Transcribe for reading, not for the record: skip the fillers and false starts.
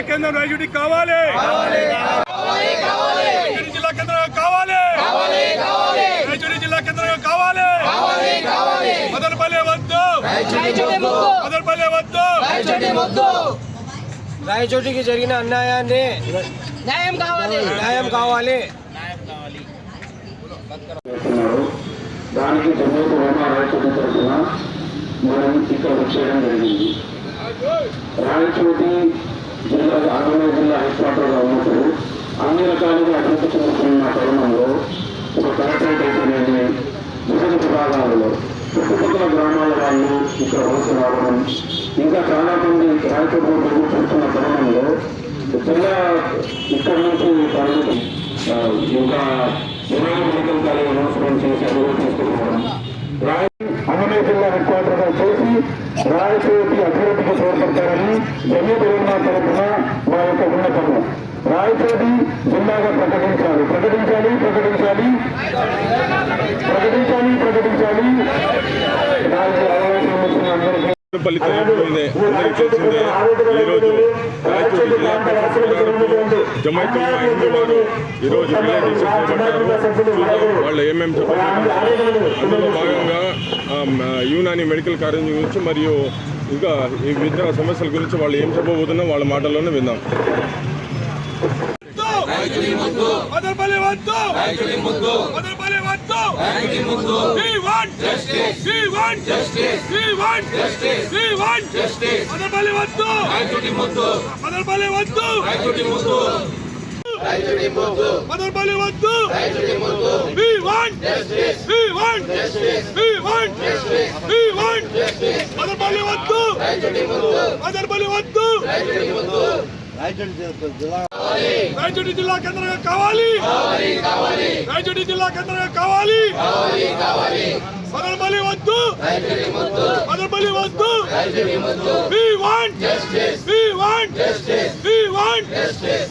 కేంద్రం రాయచోటి కావాలి, రాయచోటి జిల్లా కేంద్రం కావాలి, రాయచోటి జిల్లా కేంద్రం కావాలి, మదనపల్లి వద్దు, మదనపల్లి వద్దు, రాయచోటికి జరిగిన అన్యాయాన్ని న్యాయం కావాలి. దానికి జమ్మూకు హోమా రాయచోటి తరఫున మనం ఇక్కడ వచ్చేయడం జరిగింది. రాయచోటి జిల్లా ఆంధ్ర జిల్లా హెడ్ క్వార్టర్గా ఉన్నప్పుడు అన్ని రకాలుగా అభివృద్ధి చెందుతున్న తరుణంలో ఒక కలెక్టరేట్ అయితేనేది వివిధ విభాగాలలో చుట్టుపక్కల గ్రామాల వాళ్ళు ఇక్కడ వలస రావడం, ఇంకా చాలా మంది రాయచోటి చూస్తున్న తరుణంలో జిల్లా ఇక్కడ నుంచి తరలించి ఇంకా మెడికల్ కాలేజ్ అవసరం చేసి అభివృద్ధి తీసుకురావడం, అన్నమయ్య జిల్లా హెడ్ క్వార్టర్గా చేసి రాయచోటి అభివృద్ధికి తోడ్పడతారని జమ్మూకు హోమా తరఫున మా యొక్క ఉన్నతము. రాయచోటి జిల్లాగా ప్రకటించాలి. దానికి అవకాశం వచ్చిన అందరికీ ఈరోజు రాయచోటి జిల్లా జమైకా హిందూ వారు ఈరోజు వాళ్ళు ఏమేమి చెప్పారు, అందులో భాగంగా యూనాని మెడికల్ కాలేజ్ గురించి మరియు ఇంకా ఈ వివిధ సమస్యల గురించి వాళ్ళు ఏం చెప్పబోతున్నా వాళ్ళ మాటల్లోనే విందాం. మదనపల్లి వద్దు, మదనపల్లి వద్దు, we want justice, we want justice, we want justice, we want justice, Madanapalle వద్దు, మదనపల్లి వద్దు, మదనపల్లి వద్దు, we want justice, we want justice, we want justice, we want justice, Madanapalle వద్దు, మదనపల్లి వద్దు, రాయచోటి జిల్లా కేంద్రంగా కావాలి, రాయచోటి జిల్లా కేంద్రంగా కావాలి, మదనపల్లి వద్దు, మదనపల్లి వద్దు, we want justice, we want justice, we want justice.